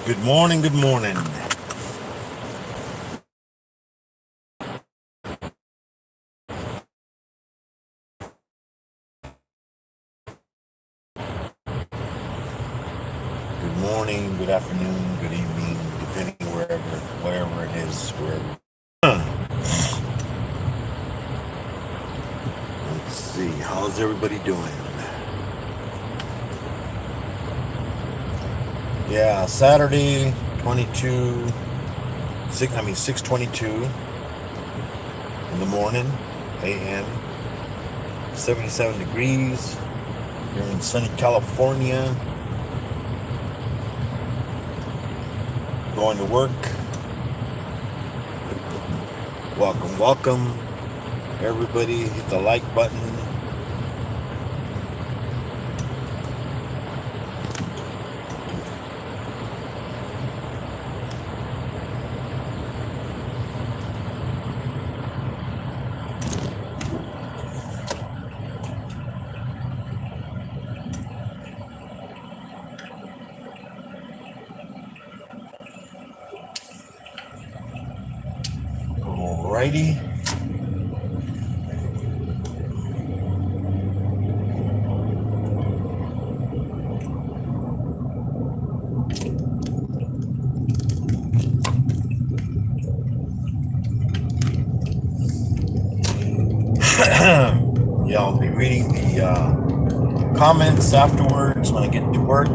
Good morning, good morning. Good morning, good afternoon, good evening, depending wherever it is, wherever. Let's see, how's everybody doing? Yeah, Saturday, 6:22 in the morning, a.m., 77 degrees. Here in sunny California. Going to work. Welcome. Everybody hit the like button. Alrighty. Yeah, I'll be reading the comments afterwards when I get to work.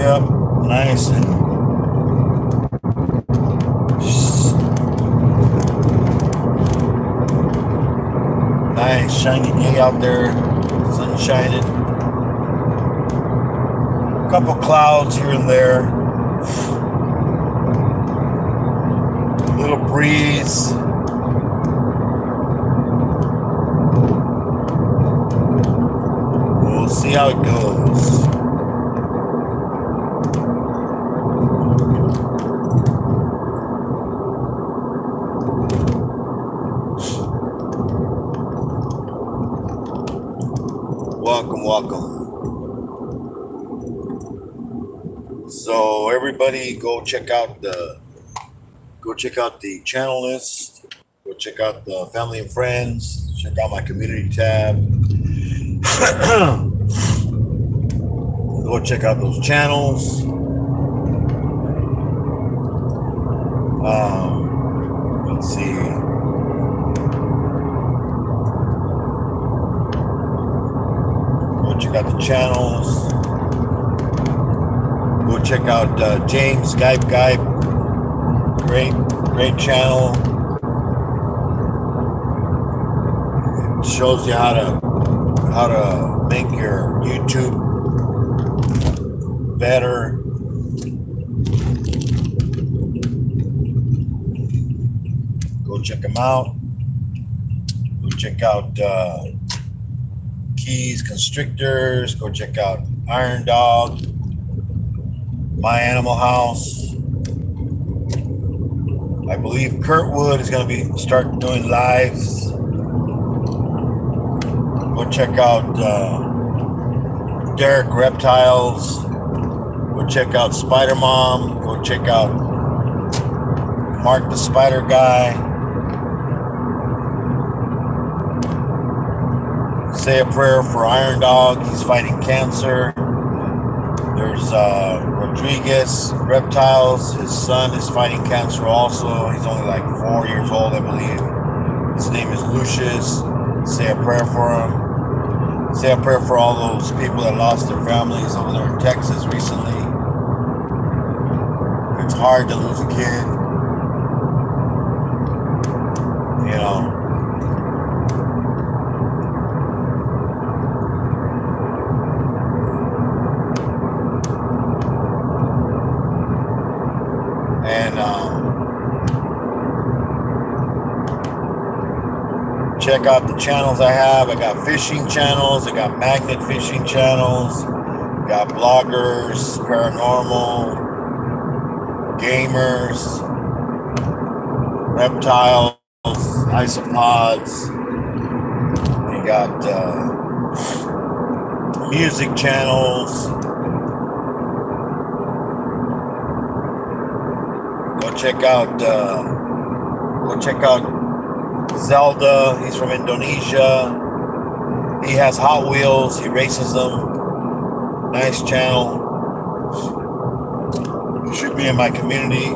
Yep, nice and nice, shiny day out there, sun shining. A couple clouds here and there. A little breeze. We'll see how it goes. Welcome. So everybody go check out the channel list. Go check out the family and friends. Check out my community tab. Go check out those channels. Let's see. Go check out the channels. Go check out James Skype Guy. Great channel. It shows you how to make your YouTube better. Go check them out. Go check out Keys Constrictors. Go check out Iron Dog, My Animal House. I believe Kurtwood is going to start doing lives. Go check out Derek Reptiles. Go check out Spider Mom. Go check out Mark the Spider Guy. Say a prayer for Iron Dog. He's fighting cancer. There's Rodriguez Reptiles. His son is fighting cancer also. He's only like 4 years old, I believe. His name is Lucius. Say a prayer for him. Say a prayer for all those people that lost their families over there in Texas recently. It's hard to lose a kid. You know. And check out the channels I have. I got fishing channels. I got magnet fishing channels. Got bloggers, paranormal, gamers, reptiles, isopods. You got music channels. Go check out Zelda. He's from Indonesia. He has Hot Wheels. He races them. Nice channel. It should be in my community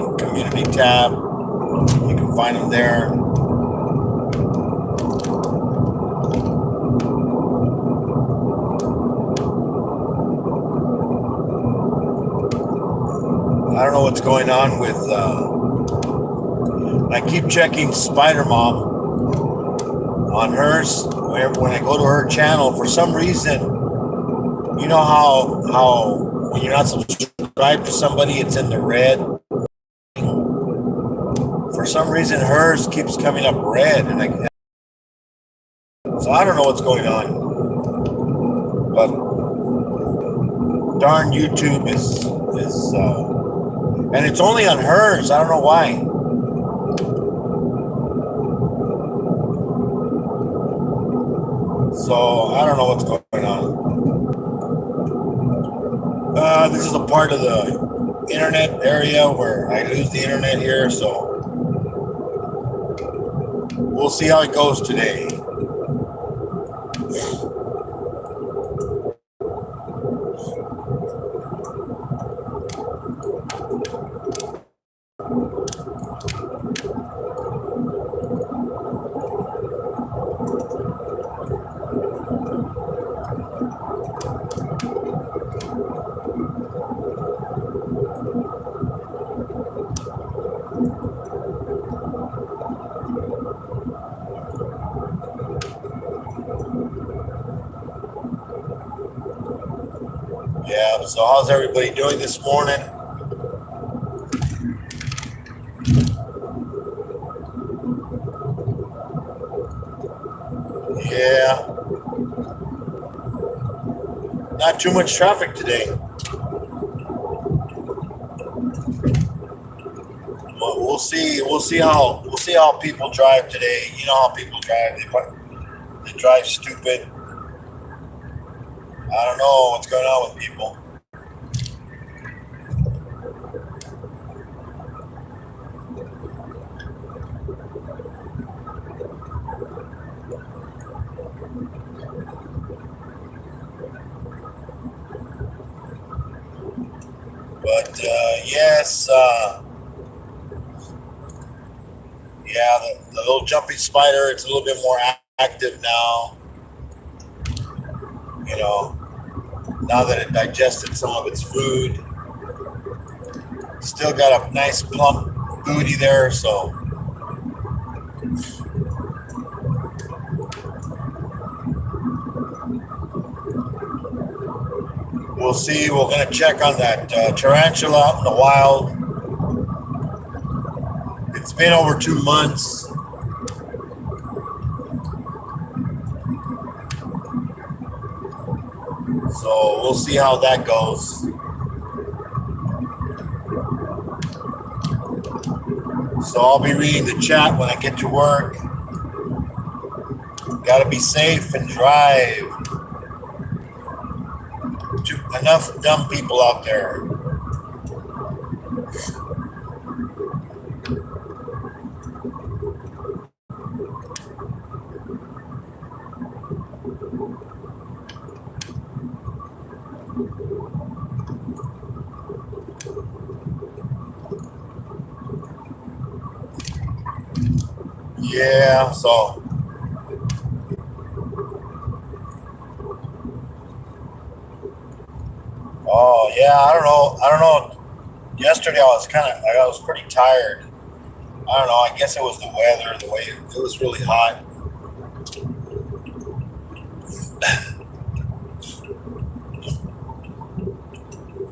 tab. You can find him there. I don't know what's going on with. I keep checking Spider Mom on hers. When I go to her channel, for some reason, you know how when you're not subscribed to somebody, it's in the red. For some reason, hers keeps coming up red, so I don't know what's going on. But darn YouTube is and it's only on hers. I don't know why. So I don't know what's going on. This is a part of the internet area where I lose the internet here, so we'll see how it goes today. Yeah, so how's everybody doing this morning? Yeah, not too much traffic today. We'll see how people drive today. You know how people drive. They drive stupid. I don't know what's going on with people. But yes, yeah, the little jumping spider, it's a little bit more active now. You know, now that it digested some of its food. Still got a nice plump booty there, so we'll see. We're going to check on that tarantula out in the wild. It's been over 2 months. So we'll see how that goes. So I'll be reading the chat when I get to work. Got to be safe and drive. Enough dumb people out there. Yeah, so oh yeah, I don't know. Yesterday I was pretty tired. I don't know, I guess it was the weather, the way it was really hot.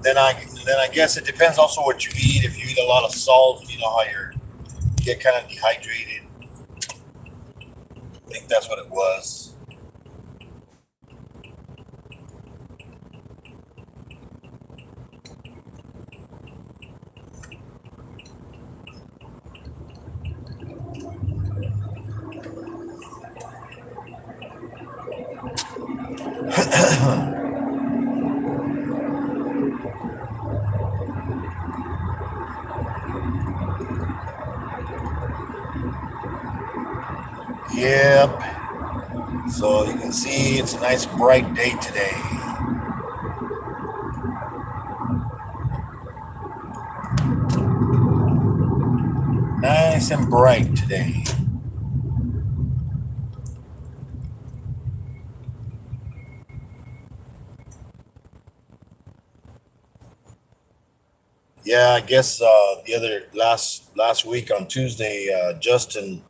Then I guess it depends also what you eat. If you eat a lot of salt, you know how you get kind of dehydrated. I think that's what it was. Yep. So you can see it's a nice bright day today. Nice and bright today. Yeah, I guess the other last week on Tuesday, Justin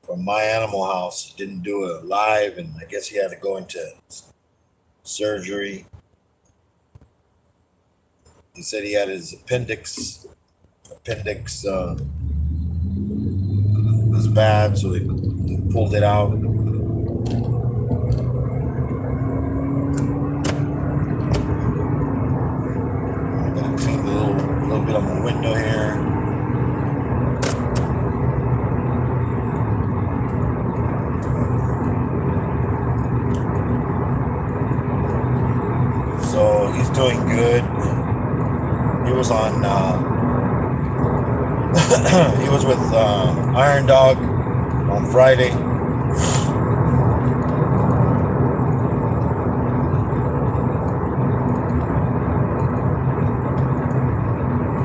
from My Animal House didn't do a live, and I guess he had to go into surgery. He said he had his appendix was bad, so they pulled it out. I'm gonna clean a little bit on my window here. So he's doing good. He was on. He was with Iron Dog on Friday.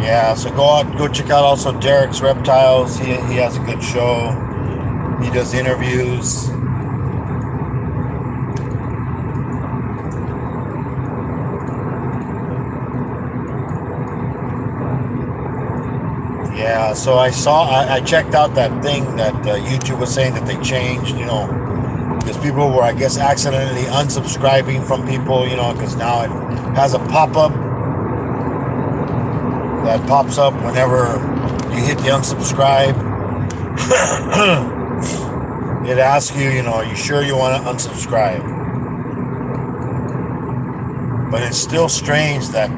Yeah, so go check out also Derek's Reptiles. He has a good show. He does interviews. Yeah, so I checked out that thing that YouTube was saying that they changed, because people were, I guess, accidentally unsubscribing from people, because now it has a pop-up that pops up whenever you hit the unsubscribe. It asks you, are you sure you want to unsubscribe? But it's still strange that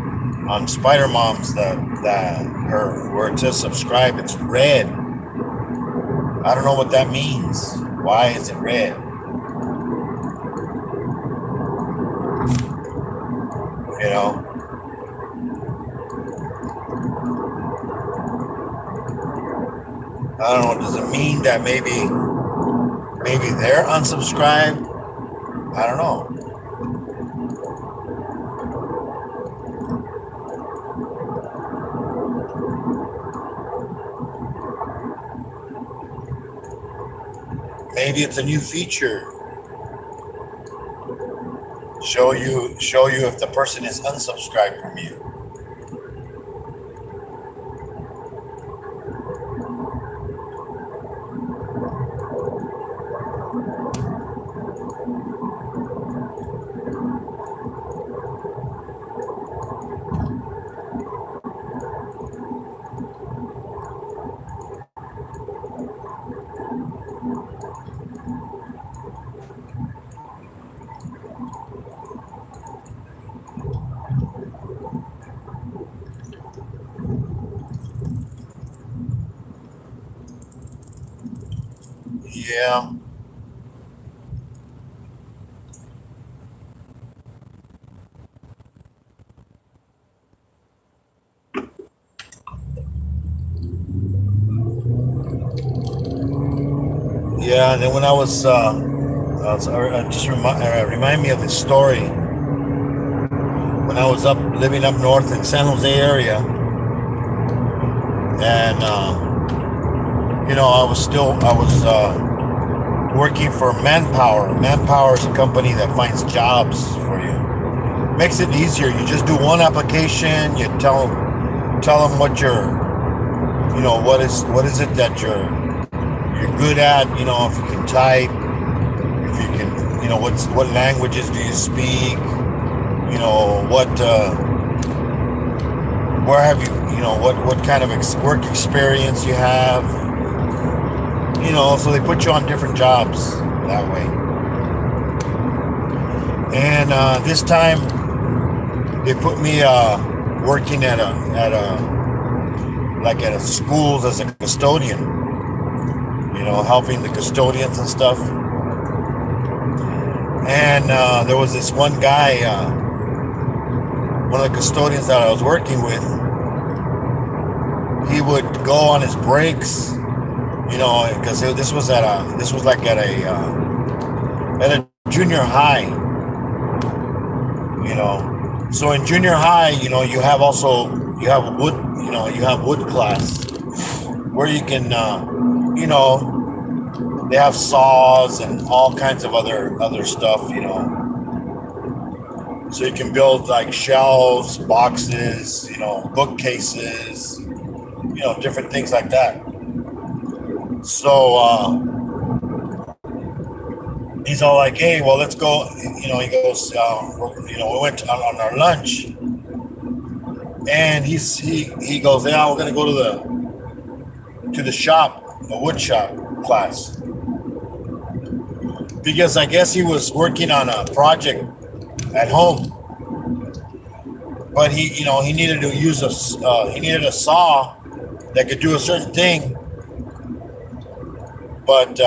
on Spider Moms that her where it says subscribe, it's red. I don't know what that means. Why is it red? I don't know. Does it mean that maybe they're unsubscribed? I don't know. Maybe it's a new feature. Show you if the person is unsubscribed from you. Yeah. Yeah, and then when I was just remind me of this story. When I was living up north in San Jose area, and I was working for Manpower. Manpower is a company that finds jobs for you. Makes it easier. You just do one application. You tell them what what is it that you're good at. If you can type, if you can, what languages do you speak? Where have you, what kind of work experience you have? So they put you on different jobs that way. And this time they put me working at a schools as a custodian. Helping the custodians and stuff. And there was this one guy, one of the custodians that I was working with. He would go on his breaks, because this was like at a junior high, So in junior high, you have wood class where you can, they have saws and all kinds of other stuff, So you can build like shelves, boxes, bookcases, different things like that. So he's all like, "Hey, well, let's go." He goes, we went on our lunch, and he goes, "Yeah, we're gonna go to the shop, the wood shop class," because I guess he was working on a project at home, but he needed to use he needed a saw that could do a certain thing, but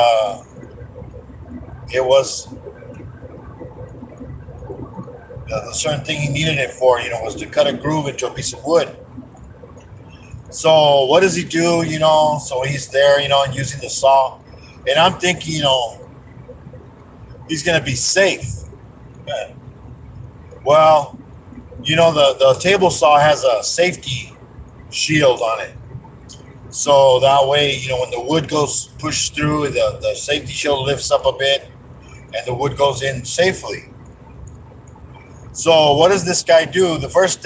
it was the certain thing he needed it for, was to cut a groove into a piece of wood. So what does he do? So he's there, and using the saw, and I'm thinking, he's gonna be safe. Well, the table saw has a safety shield on it. So that way, when the wood goes pushed through, the safety shield lifts up a bit and the wood goes in safely. So what does this guy do? The first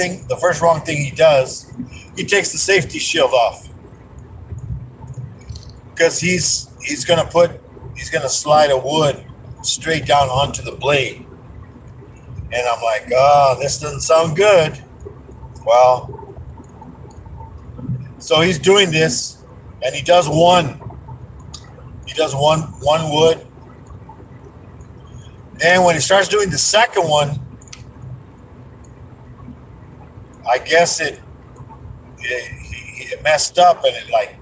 wrong thing he does, he takes the safety shield off. Because he's gonna slide a wood straight down onto the blade. And I'm like, this doesn't sound good. Well, so he's doing this, and he does one wood. And when he starts doing the second one, I guess it messed up, and it like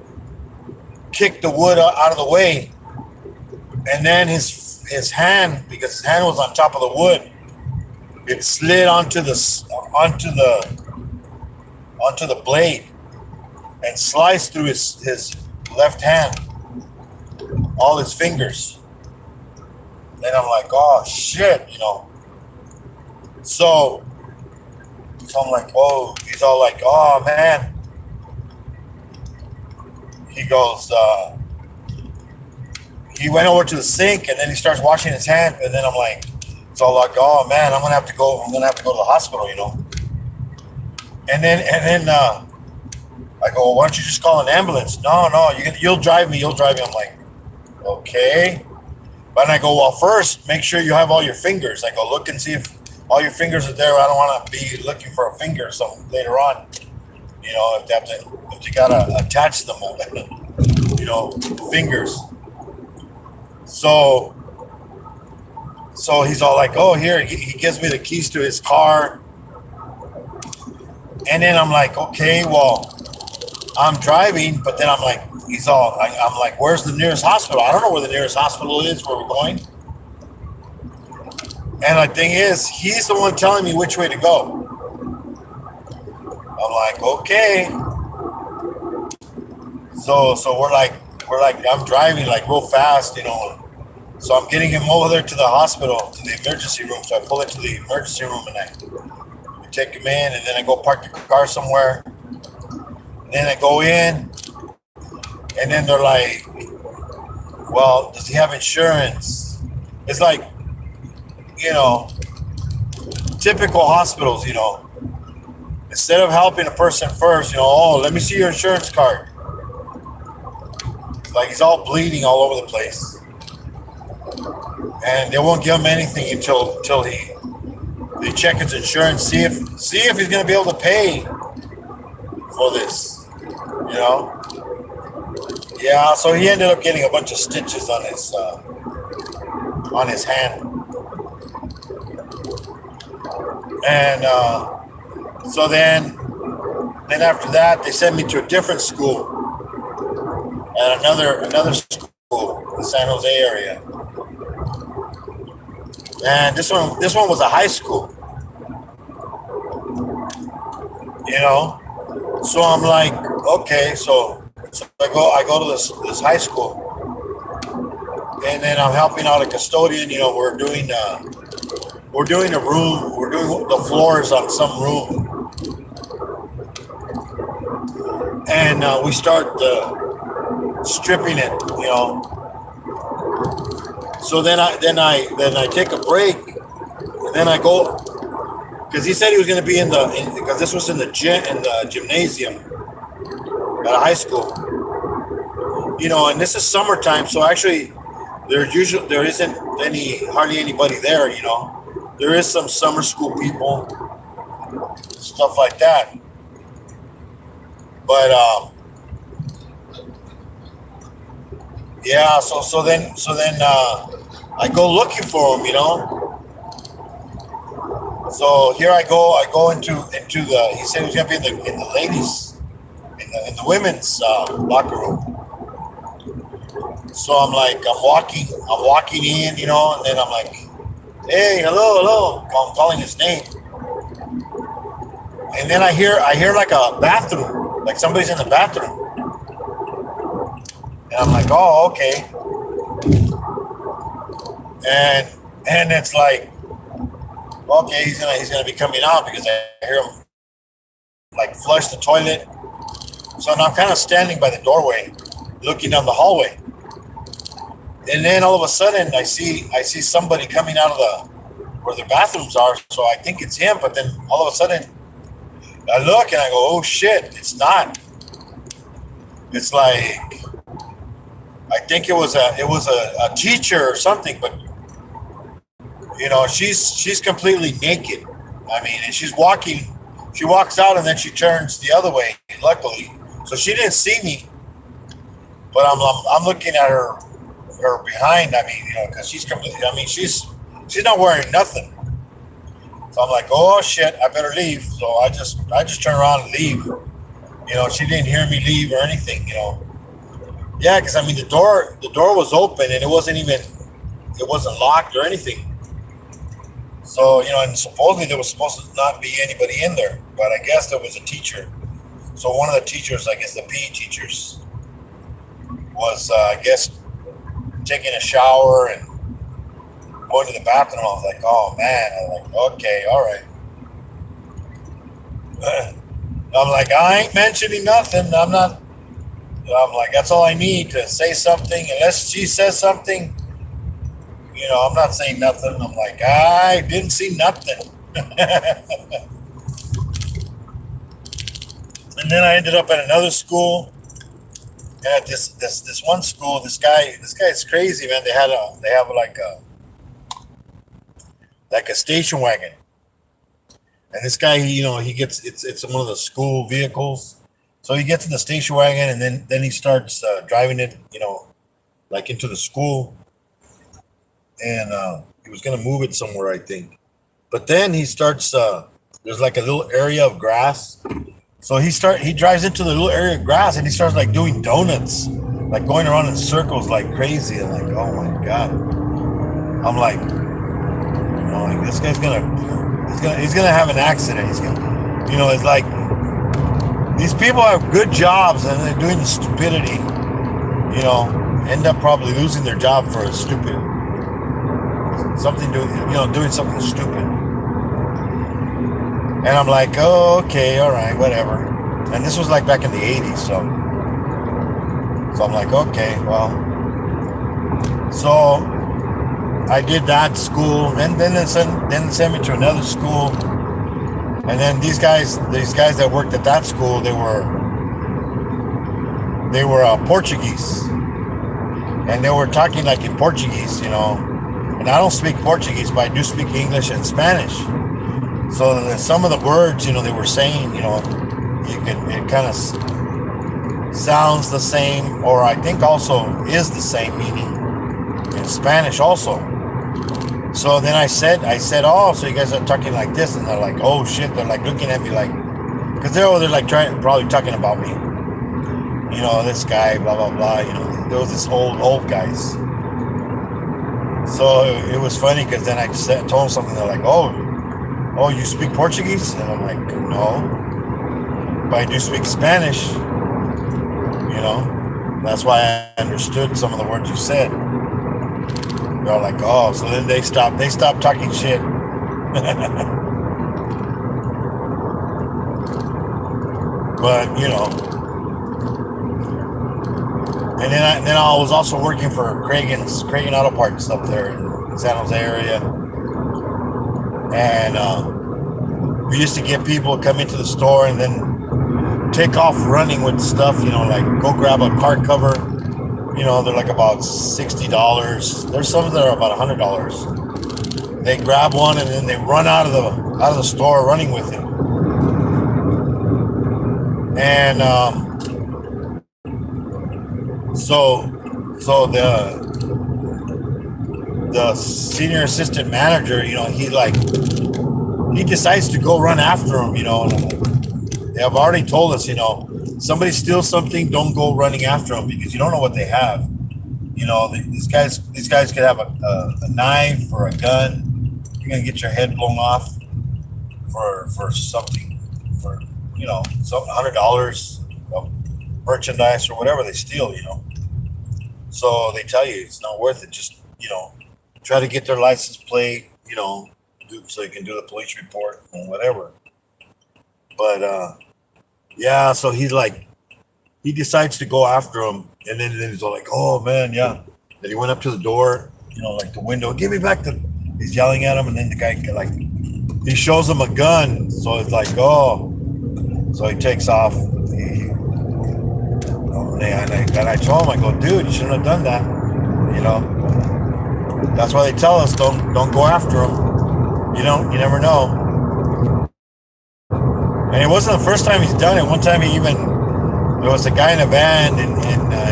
kicked the wood out of the way. And then his hand, because his hand was on top of the wood, it slid onto the blade and sliced through his left hand, all his fingers. And I'm like, oh shit, So I'm like, whoa. He's all like, oh man. He goes, he went over to the sink, and then he starts washing his hand, and then I'm like, it's all like, oh man, I'm gonna have to go to the hospital, And then I go, well, why don't you just call an ambulance? No, you'll drive me. I'm like, okay. But I go, well, first, make sure you have all your fingers. I go, look and see if all your fingers are there. I don't want to be looking for a finger later on. If you gotta attach them, fingers. So he's all like, oh, here, he gives me the keys to his car. And then I'm like, okay, well, I'm driving, but then I'm like, I'm like, where's the nearest hospital? I don't know where the nearest hospital is where we're going. And the thing is, he's the one telling me which way to go. I'm like, okay. So we're like, I'm driving like real fast, So I'm getting him over there to the hospital, to the emergency room. So I pull into the emergency room and we take him in, and then I go park the car somewhere. And then I go in, and then they're like, well, does he have insurance? It's like, typical hospitals, instead of helping a person first, oh, let me see your insurance card. It's like he's all bleeding all over the place. And they won't give him anything until they check his insurance, see if he's gonna be able to pay for this, Yeah, so he ended up getting a bunch of stitches on his hand, and so then after that they sent me to a different school, at another school in the San Jose area. and this one was a high school, you know. So I'm like, okay, so I go to this high school, and then I'm helping out a custodian. You know, we're doing a room, we're doing the floors on some room, and we start stripping it. You know, so then I take a break, and then I go because he said he was going to be because this was in the gymnasium at a high school. You know, and this is summertime, so actually there isn't hardly anybody there. You know, there is some summer school people, stuff like that. But yeah, so then I go looking for him. You know, so here I go into the. He said he was gonna be in the ladies in the women's locker room. So I'm like, I'm walking in, you know, and then I'm like, hey, hello. I'm calling his name, and then I hear like a bathroom, like somebody's in the bathroom, and I'm like, oh, okay, and it's like, okay, he's gonna be coming out because I hear him like flush the toilet. So now I'm kind of standing by the doorway, looking down the hallway, and then all of a sudden I see somebody coming out of where the bathrooms are. So I think it's him, but then all of a sudden I look and I go, oh shit, it's not. It's like I think it was a teacher or something, but you know she's completely naked. I mean, and she's walking. She walks out and then she turns the other way. Luckily, so she didn't see me, but I'm looking at her behind. I mean, you know, because she's completely. I mean, she's not wearing nothing. So I'm like, oh shit, I better leave. So I just turn around and leave. You know, she didn't hear me leave or anything. You know, yeah, because I mean the door was open and it wasn't locked or anything. So you know, and supposedly there was supposed to not be anybody in there, but I guess there was a teacher. So one of the teachers, I guess the PE teachers, was I guess taking a shower and going to the bathroom. I was like, oh man. I'm like, okay, all right. I'm like, I ain't mentioning nothing. I'm like, that's all I need to say something. Unless she says something, you know, I'm not saying nothing. I'm like, I didn't see nothing. And then I ended up at another school. And at this one school, this guy's crazy, man. They have like a station wagon. And this guy, you know, he gets it's one of the school vehicles. So he gets in the station wagon and then he starts driving it, you know, like into the school. And he was gonna move it somewhere, I think. But then he starts. There's like a little area of grass. So he drives into the little area of grass and he starts like doing donuts, like going around in circles like crazy. I'm like, oh my god. I'm like, this guy's he's gonna have an accident. He's gonna, you know, it's like these people have good jobs and they're doing the stupidity. You know, end up probably losing their job for a stupid doing something stupid. And I'm like, oh, okay, all right, whatever. And this was like back in the 80s, so I'm like, okay, well. So I did that school, and then they sent me to another school. And then these guys that worked at that school, they were Portuguese, and they were talking like in Portuguese, you know. And I don't speak Portuguese, but I do speak English and Spanish. So some of the words, you know, they were saying, you know, it kind of sounds the same, or I think also is the same meaning in Spanish also. So then I said, oh, so you guys are talking like this, and they're like, oh shit, they're like looking at me like, because they're like probably talking about me, you know, this guy, blah blah blah, you know, there was this old guys. So it was funny because then told them something. They're like, "Oh, you speak Portuguese?" And I'm like, "No, but I do speak Spanish." That's why I understood some of the words you said. They're like, "Oh," so then they stopped talking shit. But and then I was also working for Cragen Auto Parts up there in San Jose area, and we used to get people come into the store and then take off running with stuff, like go grab a car cover. They're like about $60. There's some that are about $100. They grab one and then they run out of the store running with it. And so the senior assistant manager, he decides to go run after him. And they have already told us, somebody steals something, don't go running after them because you don't know what they have. These guys could have a knife or a gun. You're gonna get your head blown off for something, for some $100 of merchandise or whatever they steal. So they tell you it's not worth it. Just try to get their license plate. So you can do the police report or whatever. But yeah, so he decides to go after him, and then he's all like, "Oh man, yeah." Then he went up to the door, like the window. "Give me back the." He's yelling at him, and then the guy he shows him a gun. So it's like, "Oh." So he takes off. And I told him, I go, "Dude, you shouldn't have done that." That's why they tell us don't go after him. You never know. And it wasn't the first time he's done it. One time there was a guy in a van, and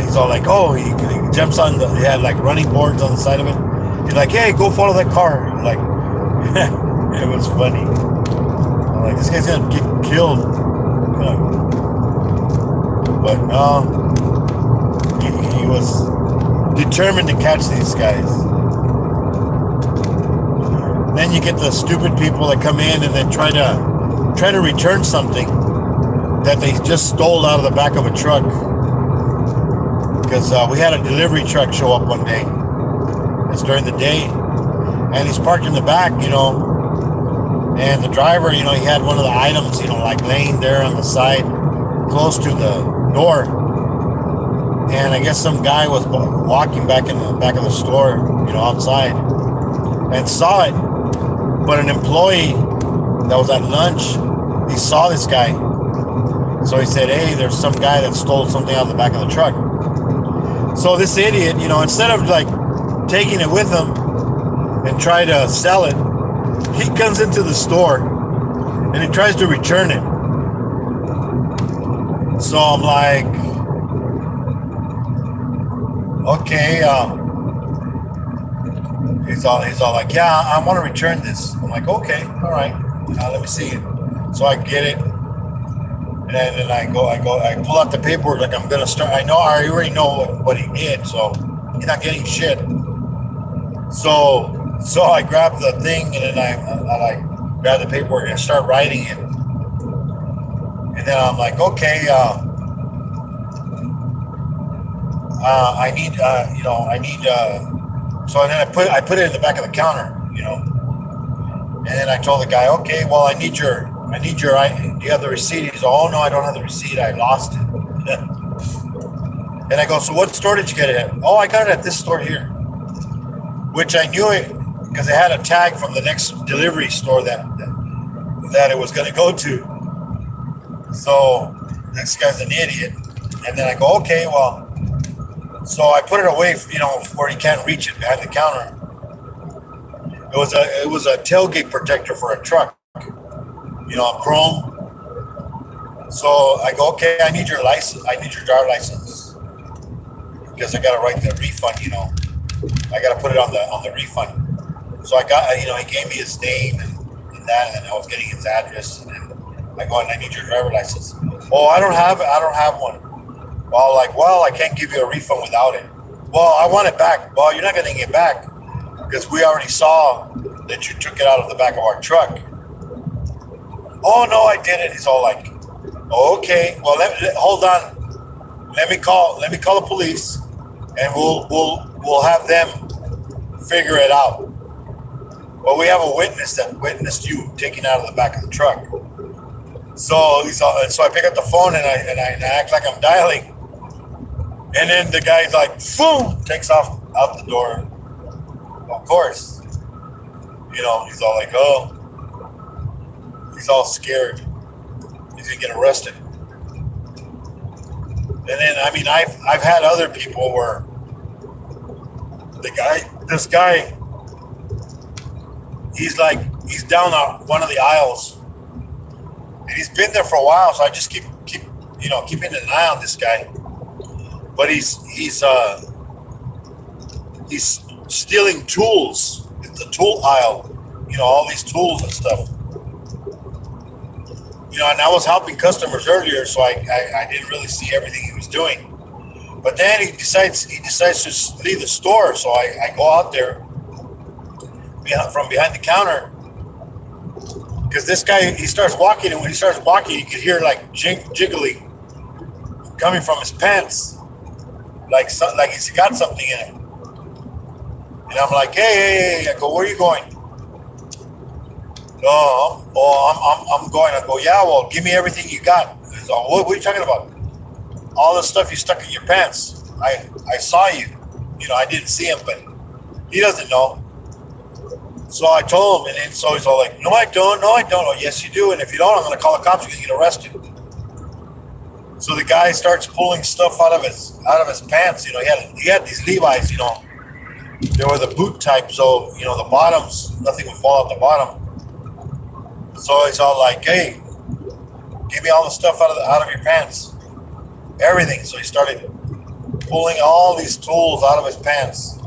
he's all like, "Oh," he jumps on he had like running boards on the side of it. He's like, "Hey, go follow that car." Like, it was funny. I'm like, this guy's gonna get killed. But no, he was determined to catch these guys. Then you get the stupid people that come in and then try to return something that they just stole out of the back of a truck. Because we had a delivery truck show up one day. It's during the day, and he's parked in the back, and the driver, he had one of the items, like laying there on the side, close to the door. And I guess some guy was walking back in the back of the store, outside, and saw it. But an employee that was at lunch, he saw this guy. So he said, "Hey, there's some guy that stole something out of the back of the truck." So this idiot, instead of taking it with him and try to sell it, he comes into the store and he tries to return it. So I'm like, okay, he's all like, "Yeah, I want to return this." I'm like, "Okay, all right, let me see it." So I get it, and then I pull out the paperwork like I'm gonna start. I already know what he did, so he's not getting shit. So I grab the thing, and then I grab the paperwork and start writing it. And then I'm like, "Okay, I need. So then I put it in the back of the counter, And then I told the guy, "Okay, well, I need your. Do you have the receipt?" He's, "Oh no, I don't have the receipt. I lost it." And I go, "So what store did you get it at?" "Oh, I got it at this store here," which I knew it because it had a tag from the next delivery store that it was going to go to. So this guy's an idiot. And then I go, "Okay, well." So I put it away, where he can't reach it behind the counter. It was a tailgate protector for a truck, chrome. So I go, "Okay, I need your license. I need your driver license because I got to write the refund. I got to put it on the refund." So I got, he gave me his name and that, and I was getting his address. And then I go, "And I need your driver license." "Oh, I don't have it. I don't have one." Well, I can't give you a refund without it. "Well, I want it back." "Well, you're not going to get it back because we already saw that you took it out of the back of our truck. Oh no, I didn't. He's all like, oh, okay, well, hold on. Let me call the police, and we'll have them figure it out. But we have a witness that witnessed you taking out of the back of the truck. So so I pick up the phone and I act like I'm dialing, and then the guy's like, boom, takes off out the door. Of course, he's all like, oh, he's all scared. He's gonna get arrested. And then I've had other people where this guy, he's down one of the aisles. And he's been there for a while, so I just keep keeping an eye on this guy. But he's stealing tools. It's the tool aisle, all these tools and stuff. And I was helping customers earlier, so I didn't really see everything he was doing. But then he decides to leave the store, so I go out there from behind the counter. Because this guy, he starts walking, and when he starts walking, you can hear like jiggling coming from his pants, like he's got something in him. And I'm like, hey, I go, where are you going? No, I'm going. I go, yeah, well, give me everything you got. He's like, what are you talking about? All the stuff you stuck in your pants. I saw you. I didn't see him, but he doesn't know. So I told him, and then so he's all like, no, I don't. Oh, yes, you do. And if you don't, I'm going to call the cops. You're going to get arrested. So the guy starts pulling stuff out of his pants. He had these Levi's. They were the boot type, so the bottoms, nothing would fall out the bottom. So he's all like, hey, give me all the stuff out of your pants, everything. So he started pulling all these tools out of his pants,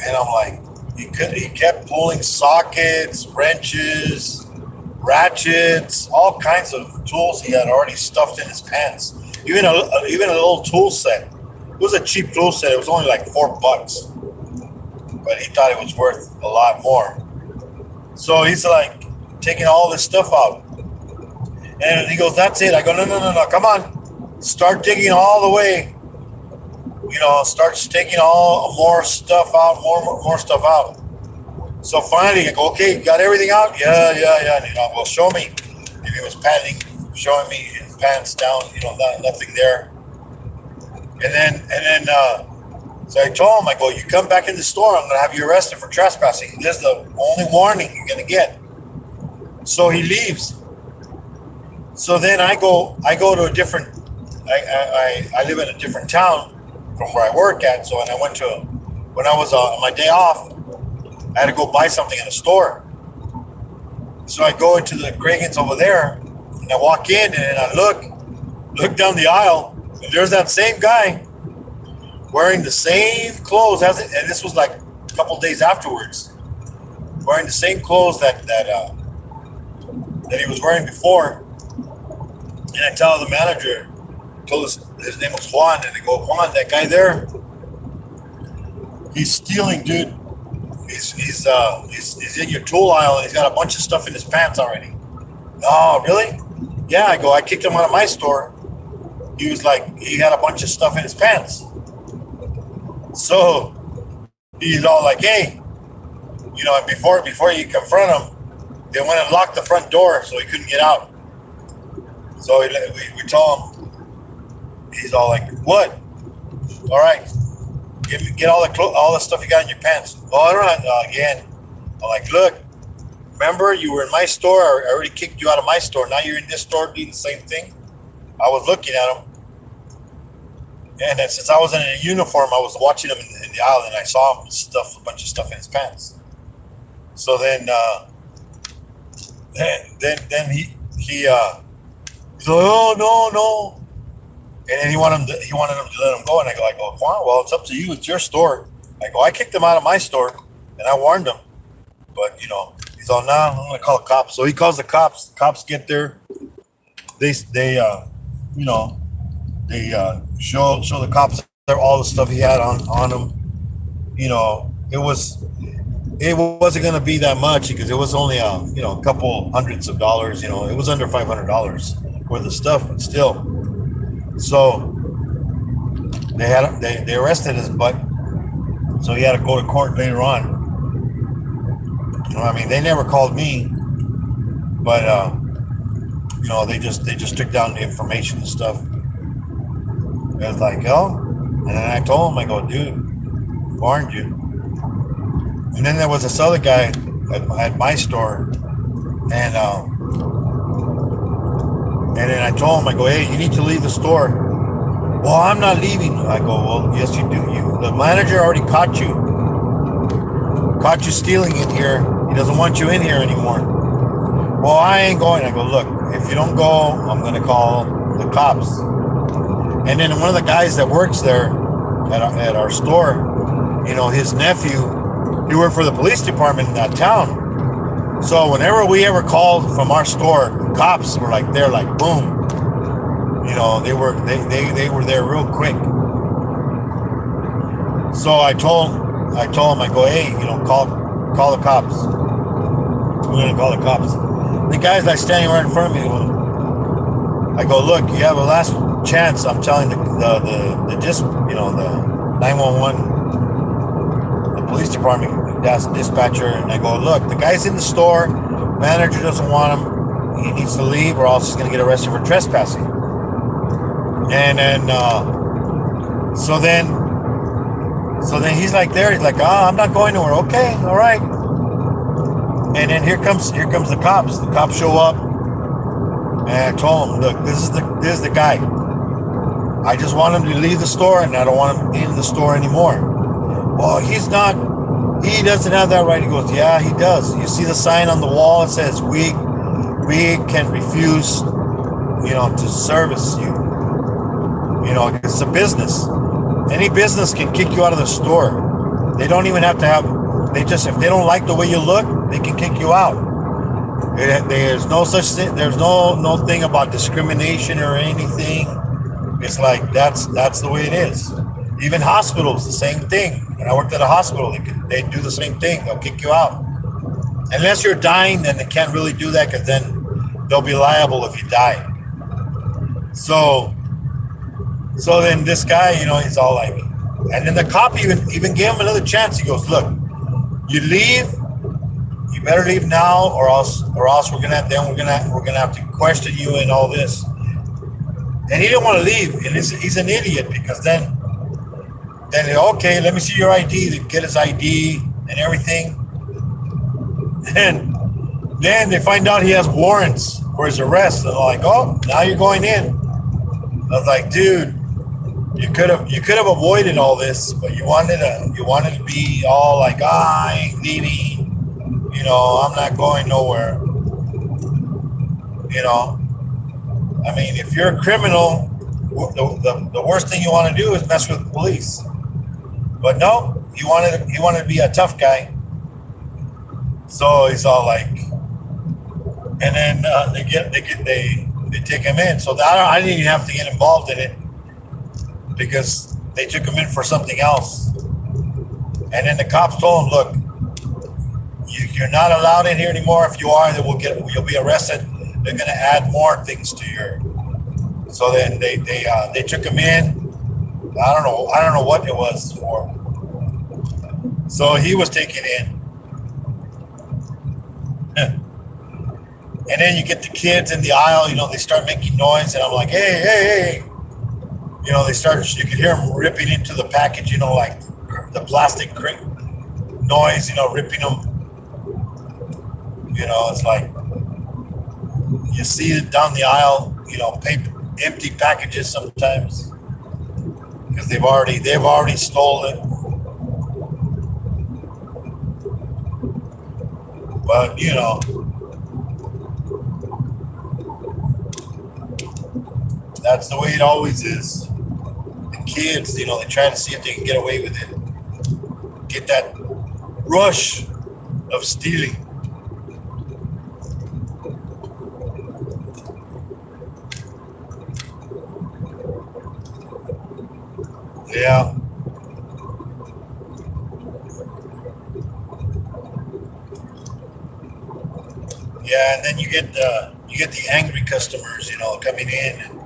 and I'm like. He kept pulling sockets, wrenches, ratchets, all kinds of tools he had already stuffed in his pants. Even a little tool set. It was a cheap tool set. It was only like $4, but he thought it was worth a lot more. So he's like taking all this stuff out, and he goes, "That's it." I go, "No, come on, start digging all the way." Starts taking more stuff out, more stuff out. So finally, I go, okay, got everything out? Yeah. Well, show me. And he was showing me his pants down, nothing there. And then, so I told him, I go, you come back in the store, I'm going to have you arrested for trespassing. This is the only warning you're going to get. So he leaves. So then I go to a different, I live in a different town from where I work at. So when I was on my day off, I had to go buy something in a store. So I go into the Gragans over there, and I walk in, and I look down the aisle, and there's that same guy wearing the same clothes, and this was like a couple days afterwards, wearing the same clothes that he was wearing before. And I tell the manager, told us his name was Juan, and I go, Juan, that guy there, he's stealing, dude. He's in your tool aisle, and he's got a bunch of stuff in his pants already. Oh, really? Yeah, I go, I kicked him out of my store. He was like, he had a bunch of stuff in his pants. So he's all like, hey, and before you confront him, they went and locked the front door so he couldn't get out. So we told him, he's all like, what? All right, get all the stuff you got in your pants. Oh, I don't know, again. I'm like, look, remember you were in my store. I already kicked you out of my store. Now you're in this store doing the same thing. I was looking at him, and then since I wasn't in a uniform, I was watching him in the aisle, and I saw him a bunch of stuff in his pants. So then he's like, oh, no. And then he wanted him to let him go. And I go, Juan, well, it's up to you. It's your store. I go, I kicked him out of my store, and I warned him. But, he's all, nah, I'm going to call the cops. So he calls the cops. The cops get there. They show the cops all the stuff he had on him, it was it wasn't going to be that much because it was only a couple hundreds of dollars. It was under $500 worth of stuff, but still. So they arrested us, but so he had to go to court later on. I mean, they never called me, but they just took down the information and stuff. It was like, oh, and then I told him, I go, dude, warned you. And then there was this other guy at my store, and then I told him, I go, hey, you need to leave the store. Well, I'm not leaving. I go, well, yes, you do. The manager already caught you stealing in here. He doesn't want you in here anymore. Well, I ain't going. I go, look, if you don't go, I'm going to call the cops. And then one of the guys that works there at our store, his nephew, he worked for the police department in that town. So whenever we ever called from our store, cops were like there, like boom. They were there real quick. So I told him, I go, hey, call the cops. We're gonna call the cops. The guy's like standing right in front of me. I go, look, you have a last chance. I'm telling the 911, the police department, that's dispatcher, and I go, look, the guy's in the store. Manager doesn't want him. He needs to leave, or else he's gonna get arrested for trespassing. And then, so then he's like there. He's like, I'm not going nowhere. Okay, all right. And then here comes the cops. The cops show up, and I told him, look, this is the guy. I just want him to leave the store, and I don't want him in the store anymore. Well, he's not. He doesn't have that right. He goes, yeah, he does. You see the sign on the wall? It says we can refuse, to service you. It's a business. Any business can kick you out of the store. They don't even have to have. If they don't like the way you look, they can kick you out. There's no such thing. There's no thing about discrimination or anything. It's like that's the way it is. Even hospitals, the same thing. When I worked at a hospital, they do the same thing. They'll kick you out. Unless you're dying, then they can't really do that because then they'll be liable if you die. So then this guy, he's all like, and then the cop even gave him another chance. He goes, look, you leave, you better leave now, or else we're gonna have to question you and all this. And he didn't want to leave, and he's an idiot because then okay, let me see your ID. They get his ID and everything, and then they find out he has warrants for his arrest. They're like, oh, now you're going in. I was like, dude, you could have avoided all this, but you wanted to be all like, I ain't leaving, I'm not going nowhere. I mean, if you're a criminal, the worst thing you want to do is mess with the police. But no, he wanted to be a tough guy. So he's all like, and then they take him in. So I didn't even have to get involved in it because they took him in for something else. And then the cops told him, look, you're not allowed in here anymore. If you are, then you'll be arrested. They're going to add more things to your. So then they took him in. I don't know what it was for. So he was taken in. And then you get the kids in the aisle, they start making noise, and I'm like, hey. You could hear them ripping into the package, like the plastic noise, ripping them. It's like, you see it down the aisle, paper, empty packages sometimes, because they've already stolen it. But, that's the way it always is. The kids, they try to see if they can get away with it. Get that rush of stealing. Yeah. Yeah, and then you get the angry customers, coming in. And,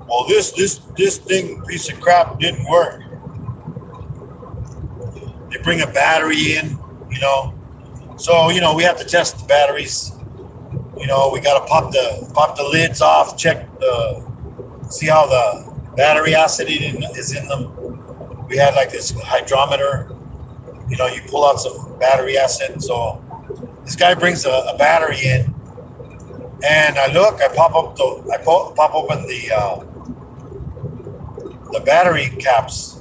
well, this thing piece of crap didn't work. They bring a battery in, you know. So we have to test the batteries. We gotta pop the lids off, check see how the battery acid is in them. We had like this hydrometer. You pull out some battery acid. So this guy brings a battery in, and I pop open the battery caps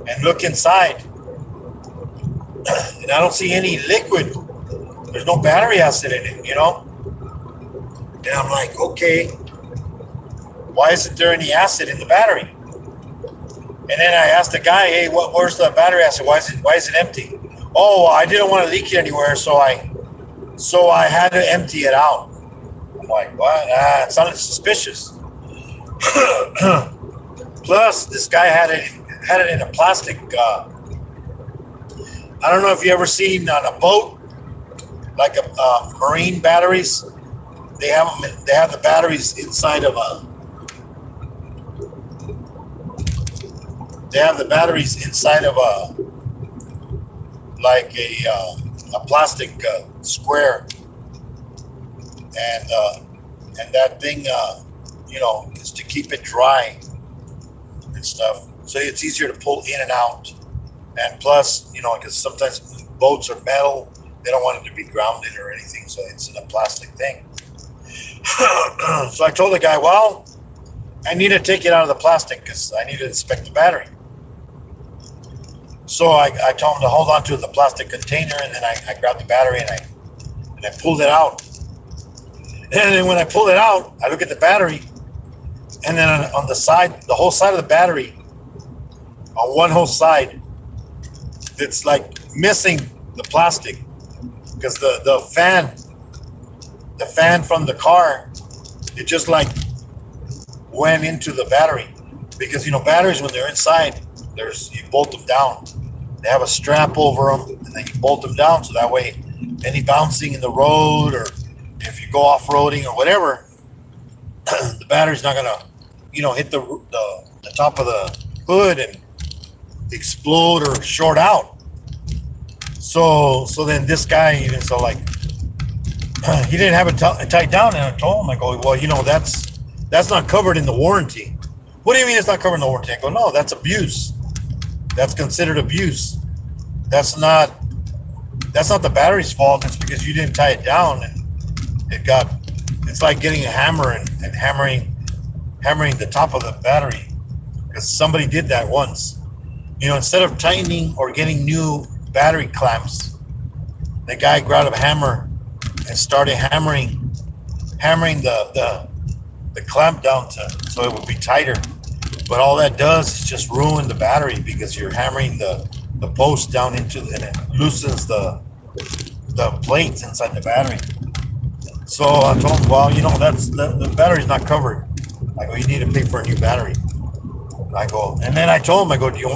and look inside, and I don't see any liquid. There's no battery acid in it. And I'm like, okay, why isn't there any acid in the battery? And then I asked the guy, hey, where's the battery acid? Why is it empty? Oh, I didn't want to leak it anywhere, so I had to empty it out. I'm like, what? It sounded suspicious. Plus, this guy had it in a plastic. I don't know if you ever seen on a boat, like marine batteries. They have the batteries inside of a. They have the batteries inside of like a plastic square, and that thing, is to keep it dry and stuff. So it's easier to pull in and out. And plus, because sometimes boats are metal, they don't want it to be grounded or anything, so it's in a plastic thing. So I told the guy, well, I need to take it out of the plastic because I need to inspect the battery. So I told him to hold on to the plastic container, and then I grabbed the battery and I pulled it out. And then when I pulled it out, I look at the battery, and then on the side, the whole side of the battery, on one whole side, it's like missing the plastic because the fan from the car, it just like went into the battery because batteries when they're inside, you bolt them down. They have a strap over them, and then you bolt them down so that way any bouncing in the road or if you go off roading or whatever, the battery's not gonna hit the top of the hood and explode or short out. So then this guy, he didn't have it tied down, and I told him, I go, well, that's not covered in the warranty. What do you mean it's not covered in the warranty? I go, no, that's abuse. That's considered abuse. That's not the battery's fault. It's because you didn't tie it down, and it's like getting a hammer and hammering the top of the battery because somebody did that once. Instead of tightening or getting new battery clamps, the guy grabbed a hammer and started hammering the clamp down so it would be tighter. But all that does is just ruin the battery because you're hammering the post down and it loosens the plates inside the battery. So I told him, well, that's the battery's not covered. I go, you need to pay for a new battery. I go, and then I told him, I go, you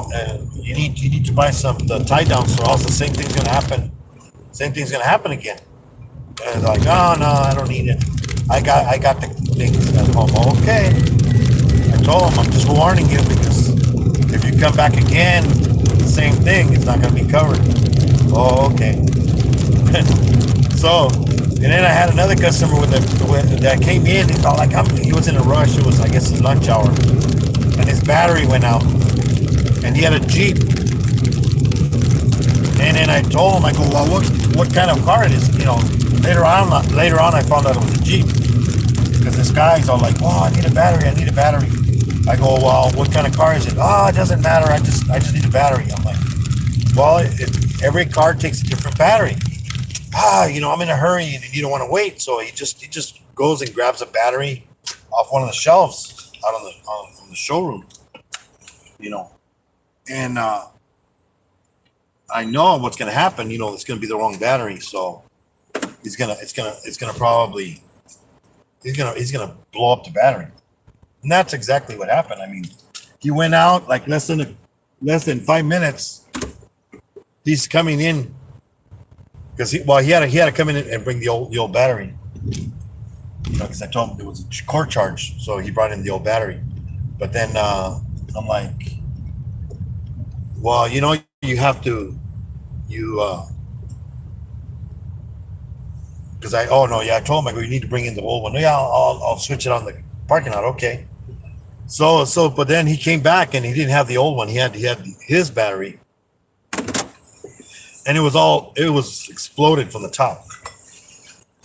need to buy the tie downs, or else the same thing's gonna happen. Same thing's gonna happen again. And they're like, oh no, I don't need it. I got the things at home. Okay. I told him, I'm just warning you because if you come back again, the same thing, it's not gonna be covered. Oh, okay. So, and then I had another customer that came in. He felt like he was in a rush. It was, I guess, his lunch hour, and his battery went out. And he had a Jeep. And then I told him, I go, well, what kind of car it is? Later on, I found out it was a Jeep because this guy's all like, oh, I need a battery. I go, well, what kind of car is it? Oh, it doesn't matter. I just need a battery. I'm like, well, every car takes a different battery. I'm in a hurry and you don't want to wait. So he just goes and grabs a battery off one of the shelves out on the showroom, and I know what's going to happen. It's going to be the wrong battery. So he's going to blow up the battery. And that's exactly what happened. I mean, he went out like less than 5 minutes. He's coming in because he had to come in and bring the old battery. Because I told him it was a core charge, so he brought in the old battery. But then I'm like, well, you have to you because oh no, yeah, I told him, I go, you need to bring in the old one. Yeah, I'll switch it on the parking lot. Okay. But then he came back and he didn't have the old one. He had his battery, and it was exploded from the top.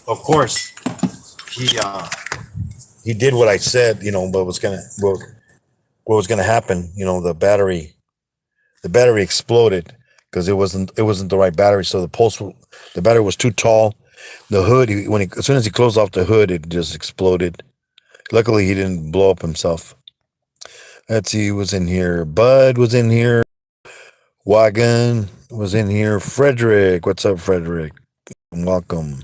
Of course, he uh, he did what I said. What was gonna happen. The battery exploded because it wasn't the right battery. So the battery was too tall. The hood, as soon as he closed off the hood, it just exploded. Luckily, he didn't blow up himself. Let's see who was in here. Bud was in here. Wagon was in here. Frederick, what's up, Frederick? Welcome.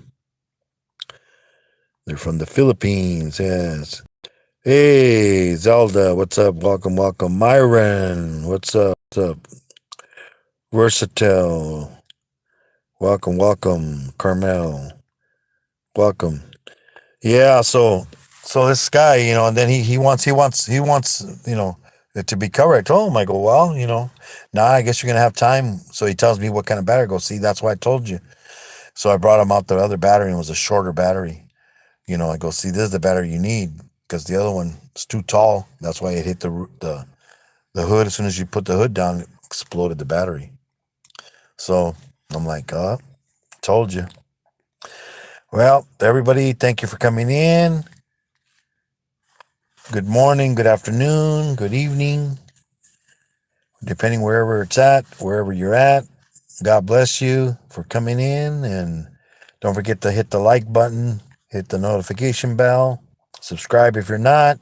They're from the Philippines. Yes. Hey, Zelda, what's up? Welcome, welcome. Myron, what's up? What's up? Versatile, welcome, welcome. Carmel, welcome. Yeah, so this guy, and then he wants, it to be covered. I told him, I go, well, now I guess you're gonna have time. So he tells me what kind of battery. I go, see, that's why I told you. So I brought him out the other battery, and it was a shorter battery. I go, see, this is the battery you need because the other one is too tall. That's why it hit the hood. As soon as you put the hood down, it exploded the battery. So I'm like, told you. Well, everybody, thank you for coming in. Good morning, good afternoon, good evening, depending wherever it's at, wherever you're at. God bless you for coming in, and don't forget to hit the like button, hit the notification bell, subscribe if you're not,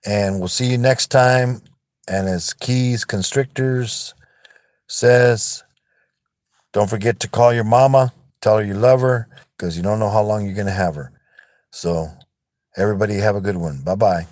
and we'll see you next time. And as Keys Constrictors says, don't forget to call your mama, tell her you love her, because you don't know how long you're going to have her. So everybody have a good one. Bye-bye.